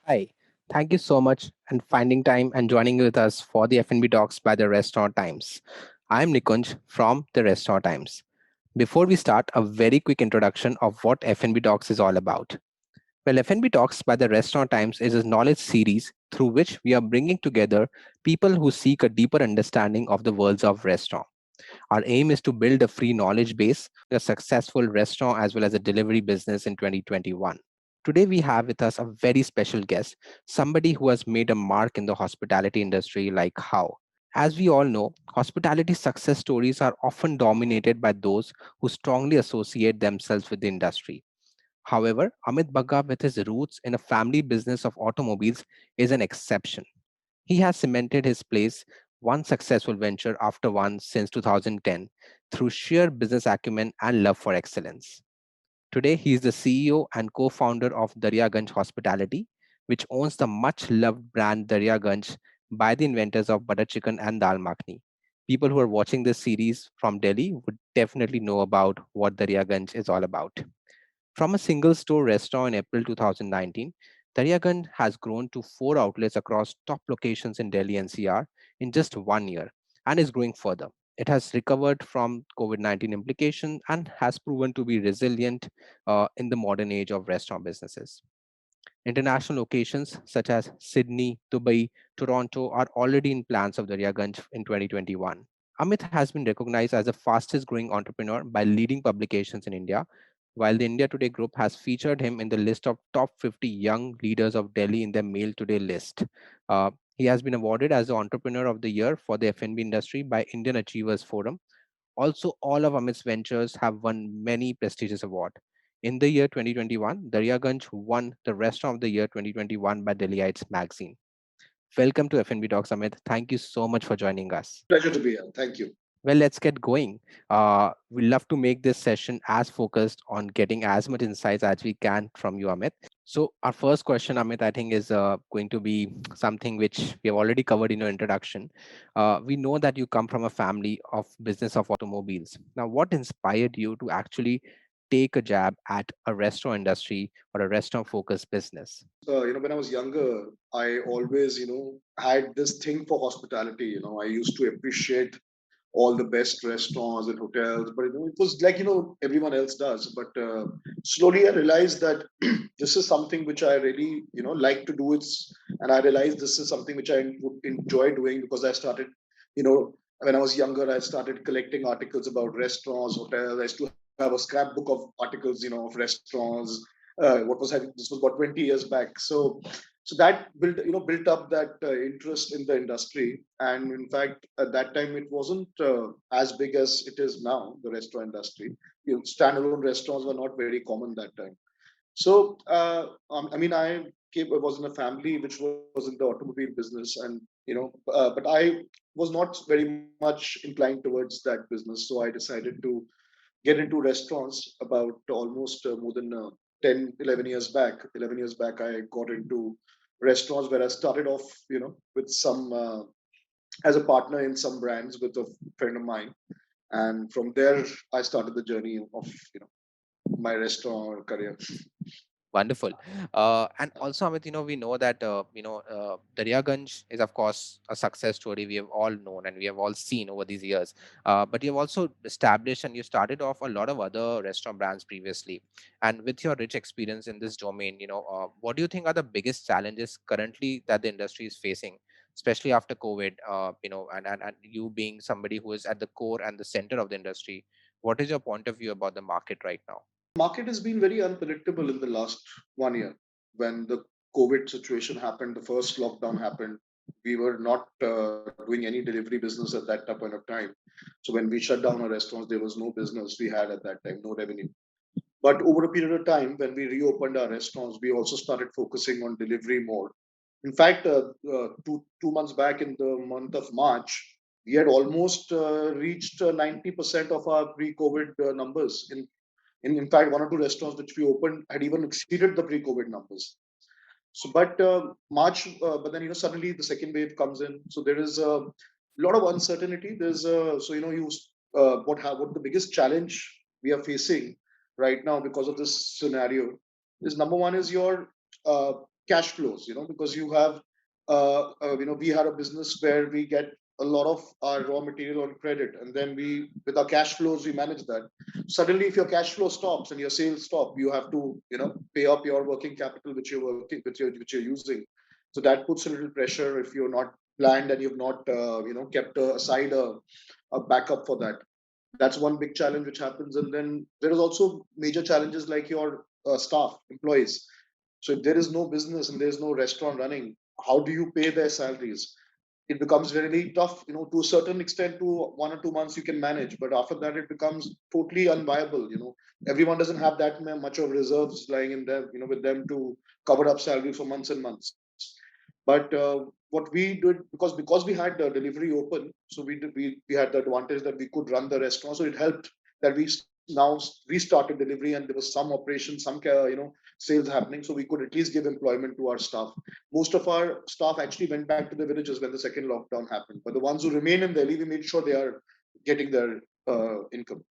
Hi, thank you so much and finding time and joining with us for the F&B Talks by the Restaurant Times. I'm Nikunj from the Restaurant Times. Before we start, a very quick introduction of what F&B Talks is all about. Well, F&B Talks by the Restaurant Times is a knowledge series through which we are bringing together people who seek a deeper understanding of the worlds of restaurant. Our aim is to build a free knowledge base, a successful restaurant as well as a delivery business in 2021. Today, we have with us a very special guest, somebody who has made a mark in the hospitality industry like how. As we all know, hospitality success stories are often dominated by those who strongly associate themselves with the industry. However, Amit Bagga, with his roots in a family business of automobiles, is an exception. He has cemented his place one successful venture after one since 2010 through sheer business acumen and love for excellence. Today, he is the CEO and co founder of Daryaganj Hospitality, which owns the much loved brand Daryaganj by the inventors of butter chicken and dal makhni. People who are watching this series from Delhi would definitely know about what Daryaganj is all about. From a single store restaurant in April 2019, Daryaganj has grown to four outlets across top locations in Delhi NCR in just 1 year and is growing further. It has recovered from COVID 19 implications and has proven to be resilient in the modern age of restaurant businesses. International locations such as Sydney, Dubai, Toronto are already in plans of Daryaganj in 2021. Amit has been recognized as the fastest growing entrepreneur by leading publications in India, while the India Today group has featured him in the list of top 50 young leaders of Delhi in their Mail Today list. He has been awarded as the Entrepreneur of the Year for the F&B industry by Indian Achievers Forum. Also, all of Amit's ventures have won many prestigious awards. In the year 2021, Daryaganj won the Restaurant of the Year 2021 by Delhiites magazine. Welcome to F&B Talks, Amit. Thank you so much for joining us. Pleasure to be here. Thank you. Well, let's get going. We love to make this session as focused on getting as much insights as we can from you, Amit. So, our first question, Amit, I think is going to be something which we have already covered in your introduction. We know that you come from a family of business of automobiles. Now, what inspired you to actually take a jab at a restaurant industry or a restaurant focused business? When I was younger, I always, had this thing for hospitality. I used to appreciate all the best restaurants and hotels, but it was like everyone else does. But slowly, I realized that this is something which I really, like to do. And I realized this is something which I would enjoy doing because I started, you know, when I was younger, I started collecting articles about restaurants, hotels. I used to have a scrapbook of articles, of restaurants. This was about 20 years back. So that built up that interest in the industry, and in fact at that time it wasn't as big as it is now, the restaurant industry. Standalone restaurants were not very common that time. So I mean, I was in a family which was in the automobile business, and but I was not very much inclined towards that business, so I decided to get into restaurants about almost more than 10 11 years back. 11 years back I got into restaurants, where I started off with some as a partner in some brands with a friend of mine, and from there I started the journey of my restaurant career. Wonderful. And also, Amit, we know that, Daryaganj is, of course, a success story we have all known and we have all seen over these years. But you've also established and you started off a lot of other restaurant brands previously. And with your rich experience in this domain, what do you think are the biggest challenges currently that the industry is facing, especially after COVID, and you being somebody who is at the core and the center of the industry? What is your point of view about the market right now? Market has been very unpredictable in the last 1 year. When the COVID situation happened, the first lockdown happened, we were not doing any delivery business at that point of time. So when we shut down our restaurants, there was no business we had at that time, no revenue. But over a period of time, when we reopened our restaurants, we also started focusing on delivery more. In fact, two months back, in the month of March, we had almost reached 90% of our pre-COVID numbers. In fact, one or two restaurants which we opened had even exceeded the pre-COVID numbers. So, but March, but then suddenly the second wave comes in. So there is a lot of uncertainty. There's so you what the biggest challenge we are facing right now because of this scenario is, number one is your cash flows, because you have, we had a business where we get a lot of our raw material on credit, and then with our cash flows, we manage that. Suddenly, if your cash flow stops and your sales stop, you have to, pay up your working capital, which you're using. So that puts a little pressure if you're not planned and you've not, kept aside a backup for that. That's one big challenge which happens. And then there is also major challenges like your staff, employees. So if there is no business and there's no restaurant running, how do you pay their salaries? It becomes really tough, to a certain extent. To 1 or 2 months you can manage, but after that it becomes totally unviable. Everyone doesn't have that much of reserves lying in there, with them to cover up salary for months and months. But what we did, because we had the delivery open, so we had the advantage that we could run the restaurant. So it helped that now restarted delivery, and there was some operation, sales happening, so we could at least give employment to our staff. Most of our staff actually went back to the villages when the second lockdown happened, but the ones who remain in Delhi, we made sure they are getting their income.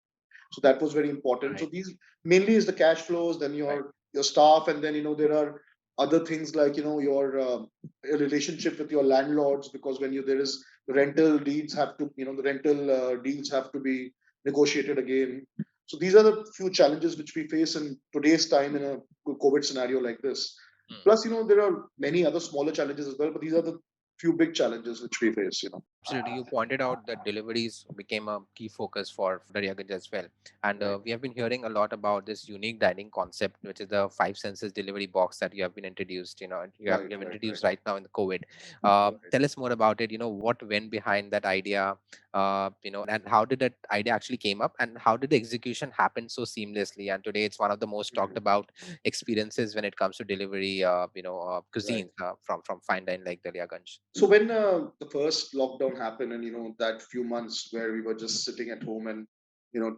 So that was very important. So Right. these mainly is the cash flows, then Right. your staff, and then there are other things like your relationship with your landlords, because when you there is rental deeds have to the rental deals have to be negotiated again. So these are the few challenges which we face in today's time in a COVID scenario like this. Hmm. Plus, there are many other smaller challenges as well, but these are the few big challenges which we face. Absolutely. You pointed out that deliveries became a key focus for Daryaganj as well. And Right. we have been hearing a lot about this unique dining concept, which is the five senses delivery box that you have been introduced, Right. you have Right. introduced right now in the COVID. Right. Tell us more about it, what went behind that idea, and how did that idea actually came up, and how did the execution happen so seamlessly? And today it's one of the most talked about experiences when it comes to delivery, Right. cuisines from fine dine like Daryaganj. So when the first lockdown happened, and that few months where we were just sitting at home and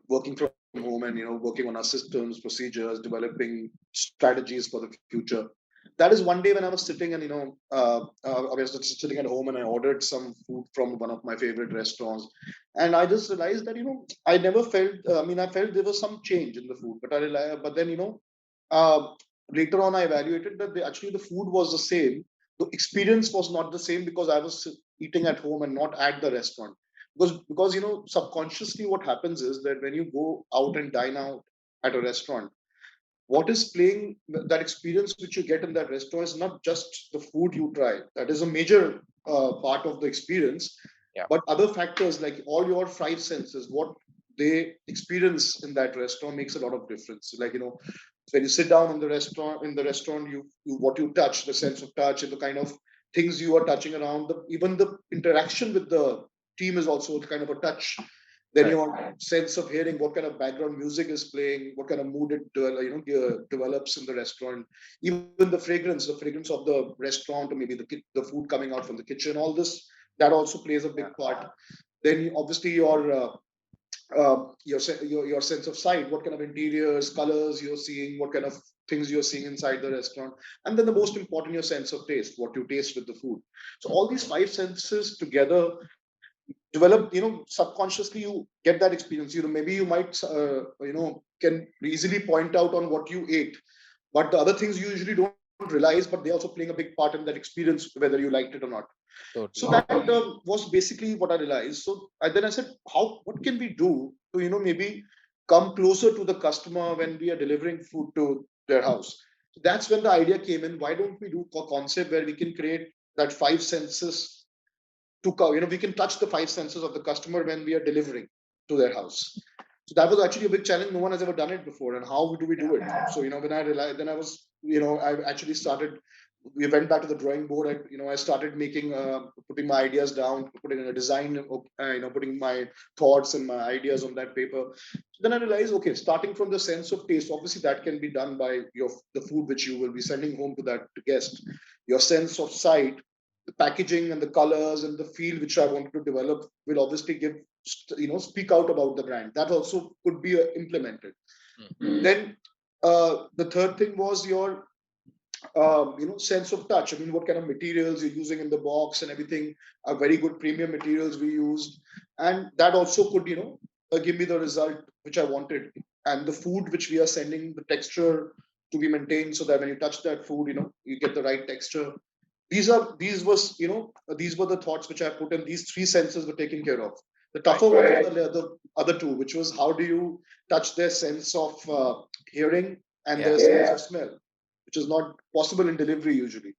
working from home, and working on our systems, procedures, developing strategies for the future. That is one day when I was sitting, and I was just sitting at home, and I ordered some food from one of my favorite restaurants, and I just realized that I never felt. I felt there was some change in the food, but but then uh, later on I evaluated that actually the food was the same. The experience was not the same because I was eating at home and not at the restaurant. Because subconsciously what happens is that when you go out and dine out at a restaurant, what is playing that experience which you get in that restaurant is not just the food you try. That is a major part of the experience, Yeah. but other factors like all your five senses, what they experience in that restaurant makes a lot of difference. Like when you sit down in the restaurant, you what you touch, the sense of touch, and the kind of things you are touching around. Even the interaction with the team is also kind of a touch. Then Correct. your sense of hearing what kind of background music is playing, what kind of mood it develops in the restaurant. Even the fragrance of the restaurant, or maybe the food coming out from the kitchen. All this that also plays a big part. Then obviously your sense of sight, what kind of interiors, colors you're seeing, what kind of things you're seeing inside the restaurant, and then the most important, your sense of taste, what you taste with the food. So all these five senses together develop, subconsciously you get that experience. Maybe you might can easily point out on what you ate, but the other things you usually don't realize, but they're also playing a big part in that experience, whether you liked it or not. So Totally. that was basically what I realized. So then I said, what can we do to maybe come closer to the customer when we are delivering food to their house? So that's when the idea came in. Why don't we do a concept where we can create that five senses we can touch the five senses of the customer when we are delivering to their house. So that was actually a big challenge. No one has ever done it before, and how do we do it? So when I realized, then I was I actually started. We went back to the drawing board. I started making putting my ideas down, putting in a design, putting my thoughts and my ideas on that paper. So then I realized, okay, starting from the sense of taste, obviously that can be done by the food which you will be sending home to that guest. Your sense of sight, the packaging and the colors and the feel which I wanted to develop will obviously speak out about the brand. That also could be implemented. Then the third thing was your sense of touch. I mean, what kind of materials you're using in the box and everything are very good premium materials we used, and that also could give me the result which I wanted. And the food which we are sending, the texture, to be maintained so that when you touch that food, you get the right texture. These were the thoughts which I put in. These three senses were taken care of. The tougher ones were the other two, which was how do you touch their sense of hearing and Yeah. their sense of smell, which is not possible in delivery usually.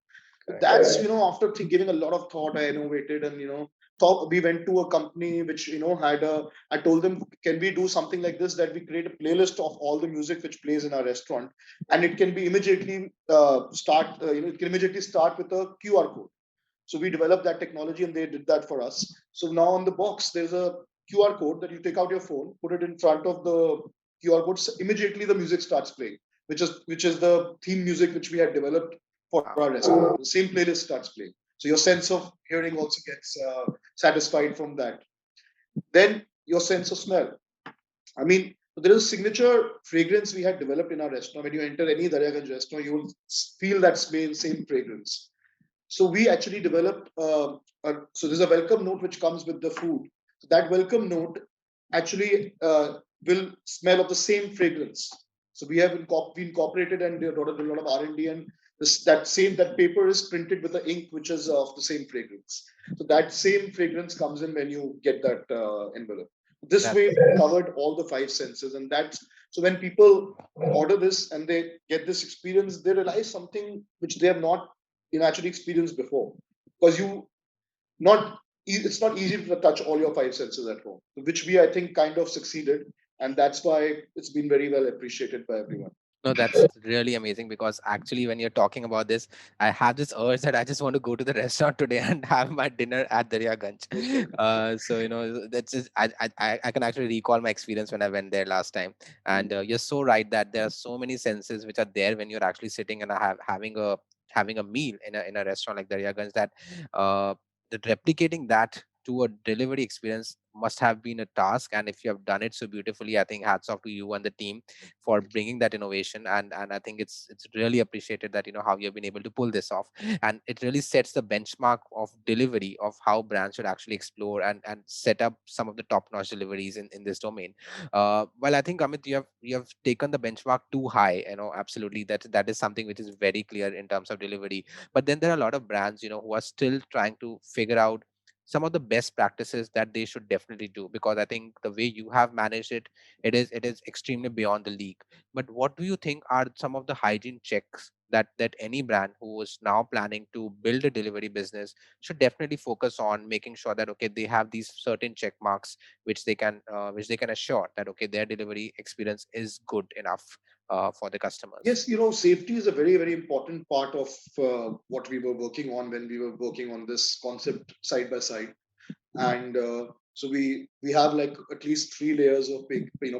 That's after giving a lot of thought, I innovated, and thought we went to a company which had a. I told them, can we do something like this, that we create a playlist of all the music which plays in our restaurant, and it can be immediately start. It can immediately start with a QR code. So we developed that technology, and they did that for us. So now on the box, there's a QR code that you take out your phone, put it in front of the QR code. So immediately the music starts playing, which is the theme music which we had developed for our Wow. restaurant. The same playlist starts playing. So your sense of hearing also gets satisfied from that. Then your sense of smell. I mean, there is a signature fragrance we had developed in our restaurant. When you enter any Daryaganj restaurant, you will feel that same fragrance. So we actually developed. So there's a welcome note which comes with the food. So that welcome note actually will smell of the same fragrance. So we incorporated and did a lot of R&D, and that paper is printed with the ink which is of the same fragrance. So that same fragrance comes in when you get that envelope. This That's way, we covered all the five senses, and that's so when people order this and they get this experience, they realize something which they have not actually experienced before, because not it's not easy to touch all your five senses at home, which we, I think, kind of succeeded, and that's why it's been very well appreciated by everyone. No, that's really amazing because actually, when you're talking about this, I have this urge that I just want to go to the restaurant today and have my dinner at Daryaganj. Most welcome. So that's just I can actually recall my experience when I went there last time, and you're so right that there are so many senses which are there when you're actually sitting and having a meal in a restaurant like Daryaganj, uh, that replicating that to a delivery experience must have been a task. And if you have done it so beautifully, I think hats off to you and the team for bringing that innovation. And I think it's really appreciated that how you've been able to pull this off, and it really sets the benchmark of delivery of how brands should actually explore and set up some of the top notch deliveries in this domain. Well, I think, Amit, you have taken the benchmark too high. Absolutely, that is something which is very clear in terms of delivery. But then there are a lot of brands who are still trying to figure out some of the best practices that they should definitely do, because I think the way you have managed it, it is extremely beyond the league. But what do you think are some of the hygiene checks that any brand who is now planning to build a delivery business should definitely focus on, making sure that okay, they have these certain check marks which they can assure that okay, their delivery experience is good enough for the customers. Yes, safety is a very, very important part of what we were working on when we were working on this concept side by side. And so we have like at least three layers of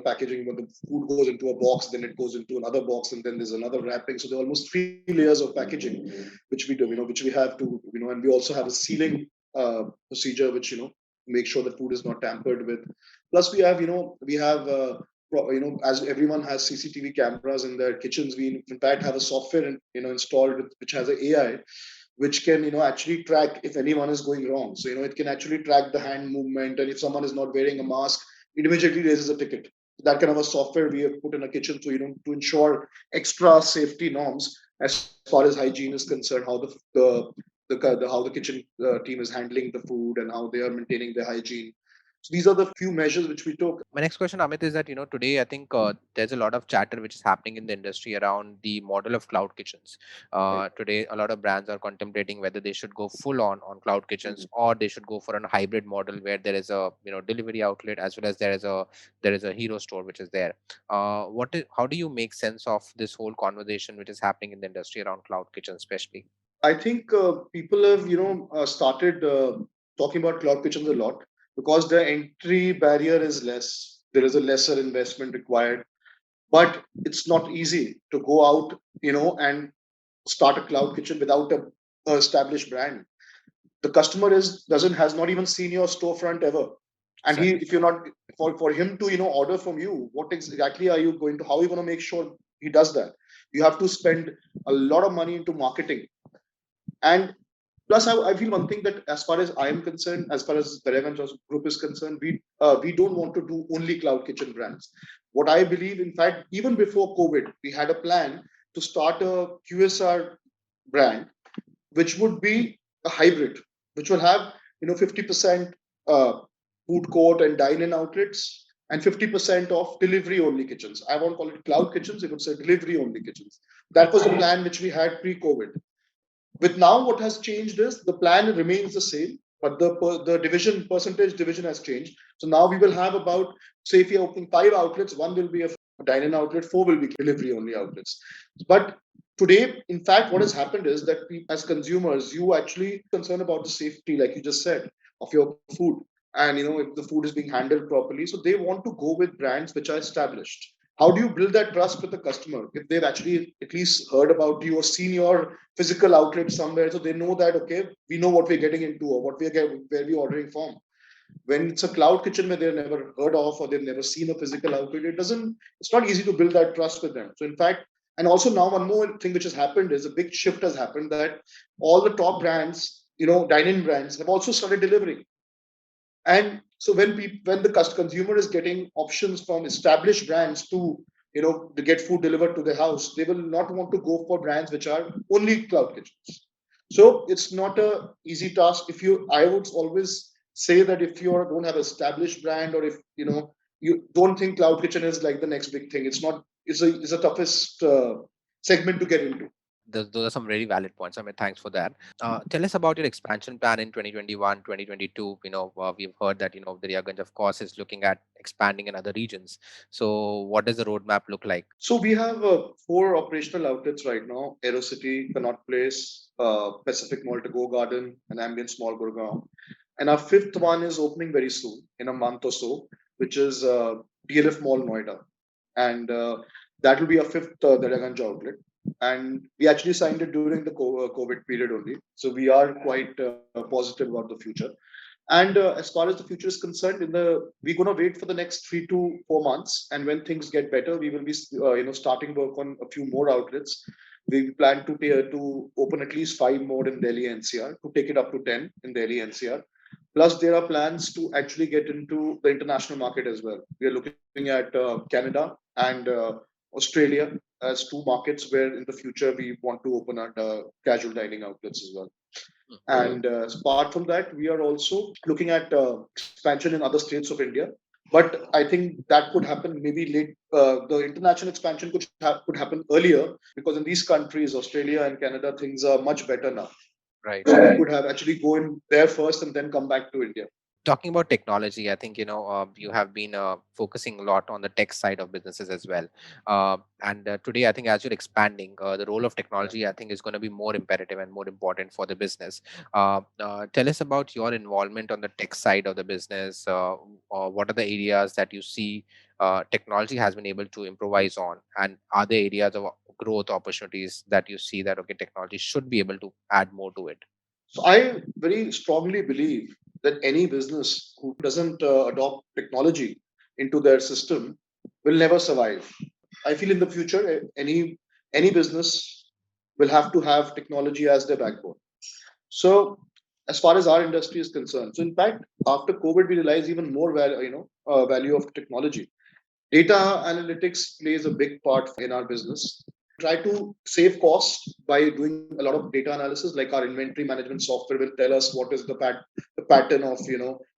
packaging. When the food goes into a box, then it goes into another box, and then there's another wrapping. So there are almost three layers of packaging which we do, which we have to, and we also have a sealing procedure which make sure the food is not tampered with. Plus we have as everyone has CCTV cameras in their kitchens, we in fact have a software installed which has an AI which can actually track if anyone is going wrong. So it can actually track the hand movement, and if someone is not wearing a mask, it immediately raises a ticket. That kind of a software we have put in a kitchen, so to ensure extra safety norms as far as hygiene is concerned, how the how the kitchen team is handling the food and how they are maintaining their hygiene. So these are the few measures which we took. My next question, Amit, is that today I think there's a lot of chatter which is happening in the industry around the model of cloud kitchens. Right. Today, a lot of brands are contemplating whether they should go full on cloud kitchens, Mhm. or they should go for a hybrid model where there is a delivery outlet as well as there is a hero store which is there. How do you make sense of this whole conversation which is happening in the industry around cloud kitchens, especially? I think people have started talking about cloud kitchens a lot because the entry barrier is less. There is a lesser investment required, but it's not easy to go out, and start a cloud kitchen without a established brand. The customer is doesn't has not even seen your storefront ever, and he Exactly. if you're not for him to order from you, what exactly are you going to how are you going to make sure he does that? You have to spend a lot of money into marketing. And plus, I feel one thing, that as far as I am concerned, as far as the Revan group is concerned, we don't want to do only cloud kitchen brands. What I believe, in fact, even before COVID, we had a plan to start a QSR brand, which would be a hybrid, which will have 50% uh, food court and dine-in outlets and 50% of delivery-only kitchens. I won't call it cloud kitchens; it would say delivery-only kitchens. That was the plan which we had pre-COVID. With now, what has changed is the plan remains the same, but the division percentage division has changed. So now we will have about, say, if you're opening 5 outlets, one will be a dine-in outlet, 4 will be delivery-only outlets. But today, in fact, what has happened is that we, as consumers, you actually concerned about the safety, like you just said, of your food, and if the food is being handled properly. So they want to go with brands which are established. How do you build that trust with the customer if they've actually at least heard about you or seen your physical outlet somewhere, so they know that, okay, we know what we're getting into or what we're getting, where we're ordering from. When it's a cloud kitchen where they've never heard of or they've never seen a physical outlet, it's not easy to build that trust with them. So in fact, and also now one more thing which has happened is a big shift has happened, that all the top brands, dine-in brands, have also started delivering. And so when the consumer is getting options from established brands to get food delivered to their house, they will not want to go for brands which are only cloud kitchens. So it's not a easy task. If you, I would always say that if you don't have established brand, or if you don't think cloud kitchen is like the next big thing, it's not. It's a toughest segment to get into. Those are some very valid points. I mean, thanks for that. Tell us about your expansion plan in 2021, 2022. We've heard that, Daryaganj, of course, is looking at expanding in other regions. So what does the roadmap look like? So we have 4 operational outlets right now: Aerocity, Connaught Place, Pacific Mall to Go Garden, and Ambience Mall Gurgaon. And our fifth one is opening very soon, in a month or so, which is DLF Mall Noida. And that will be our fifth Daraganj outlet. And we actually signed it during the COVID period only. So we are quite positive about the future. And as far as the future is concerned, we're going to wait for the next 3 to 4 months, and when things get better, we will be starting work on a few more outlets. We plan to open at least 5 more in Delhi NCR, to take it up to 10 in Delhi NCR. Plus, there are plans to actually get into the international market as well. We are looking at Canada and Australia as 2 markets where in the future we want to open our casual dining outlets as well. And apart from that, we are also looking at expansion in other states of India. But I think that could happen maybe late. The international expansion could happen earlier, because in these countries, Australia and Canada, things are much better now. Right. So we could have actually go in there first and then come back to India. Talking about technology, I think you have been focusing a lot on the tech side of businesses as well. And today, I think as you're expanding, the role of technology, I think, is going to be more imperative and more important for the business. Tell us about your involvement on the tech side of the business. What are the areas that you see technology has been able to improvise on, and are there areas of growth opportunities that you see that, okay, technology should be able to add more to it? So I very strongly believe that any business who doesn't adopt technology into their system will never survive. I feel in the future, any business will have to have technology as their backbone. So as far as our industry is concerned, so in fact, after COVID, we realize even more value of technology. Data analytics plays a big part in our business. Try to save costs by doing a lot of data analysis, like our inventory management software will tell us what is the pattern of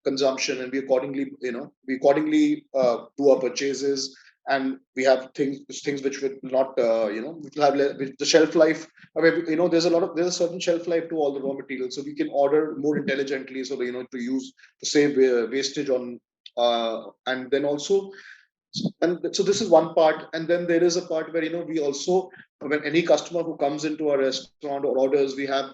consumption, and we accordingly do our purchases. And we have things which will not will have with the shelf life. I mean, there's a certain shelf life to all the raw materials, so we can order more intelligently, so that, to save wastage on. And then also, and so this is one part, and then there is a part where we also, when any customer who comes into our restaurant or orders, we have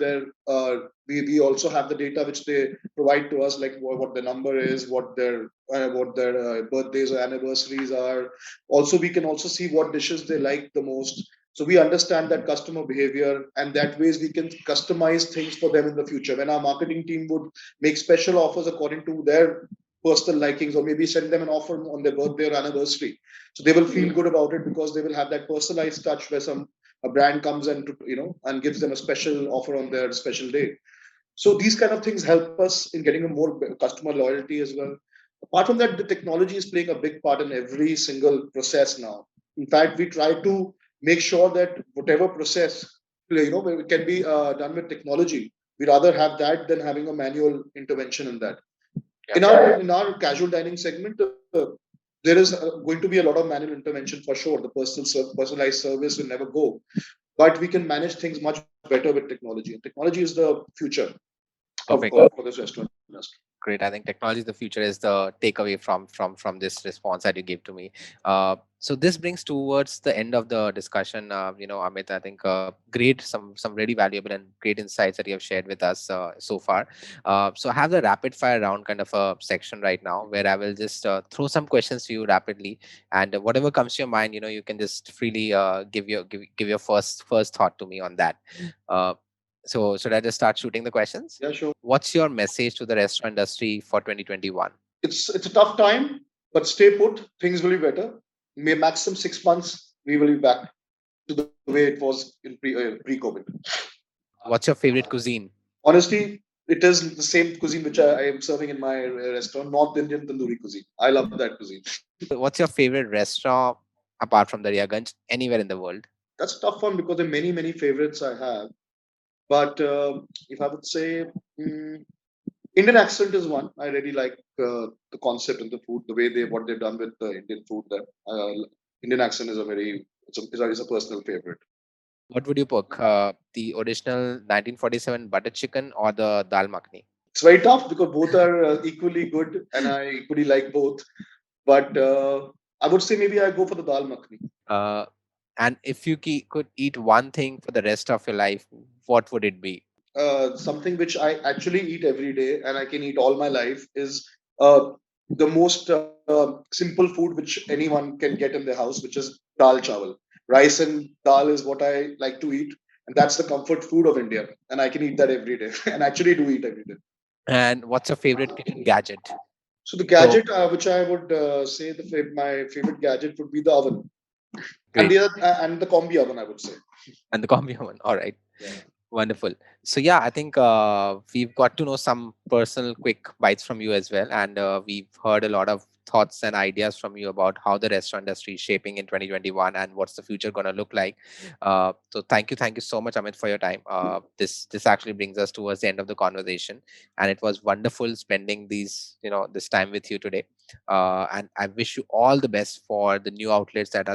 we also have the data which they provide to us, like what the number is, what their birthdays or anniversaries are. Also, we can also see what dishes they like the most, so we understand that customer behavior, and that ways we can customize things for them in the future, when our marketing team would make special offers according to their personal likings, or maybe send them an offer on their birthday or anniversary. So they will feel good about it, because they will have that personalized touch where a brand comes and and gives them a special offer on their special day. So these kind of things help us in getting a more customer loyalty as well. Apart from that, the technology is playing a big part in every single process now. In fact, we try to make sure that whatever process, it can be done with technology. We rather have that than having a manual intervention in that. Yeah. In our casual dining segment, there is going to be a lot of manual intervention for sure. The personalized service will never go, but we can manage things much better with technology. And technology is the future Perfect. for this restaurant industry. Great. I think technology is the future is the takeaway from this response that you gave to me. So this brings towards the end of the discussion. Amit, I think great, some really valuable and great insights that you have shared with us so far. So I have the rapid fire round kind of a section right now where I will just throw some questions to you rapidly, and whatever comes to your mind, you can just freely give your first thought to me on that. Uh, so should I just start shooting the questions? Yeah, sure. What's your message to the restaurant industry for 2021? It's a tough time, but stay put. Things will be better. May maximum 6 months, we will be back to the way it was in pre-COVID. What's your favorite cuisine? Honestly, it is the same cuisine which I am serving in my restaurant, North Indian tandoori cuisine. I love that cuisine. What's your favorite restaurant apart from Daryaganj anywhere in the world? That's a tough one because there are many favorites I have. But if I would say, mm, Indian accent is one. I really like the concept and the food, the way what they've done with the Indian food. There, Indian accent is a very it's a personal favorite. What would you pick? The original 1947 butter chicken or the dal makhani? It's very tough because both are equally good, and I equally like both. But I would say maybe I go for the dal makhani. Uh, and if you could eat one thing for the rest of your life, what would it be? Something which I actually eat every day and I can eat all my life is uh, the most simple food which anyone can get in their house, which is dal chawal. Rice and dal is what I like to eat, and that's the comfort food of India, and I can eat that every day, and actually do eat every day. And what's your favorite kitchen gadget? So the So gadget, which I would say my favorite gadget would be the oven, and great. the combi oven, I would say. And the combi one. All right. Yeah. Wonderful. So yeah, I think we've got to know some personal quick bites from you as well, and we've heard a lot of thoughts and ideas from you about how the restaurant industry is shaping in 2021 and what's the future going to look like. So thank you so much, Amit, for your time. This actually brings us towards the end of the conversation, and it was wonderful spending this time with you today. And I wish you all the best for the new outlets that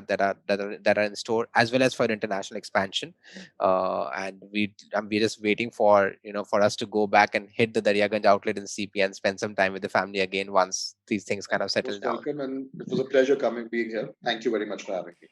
are in store, as well as for international expansion. And we're just waiting for us to go back and hit the Daryaganj outlet in CP and spend some time with the family again once these things kind of settle Most down. welcome, and it was a pleasure being here. Thank you very much for having me.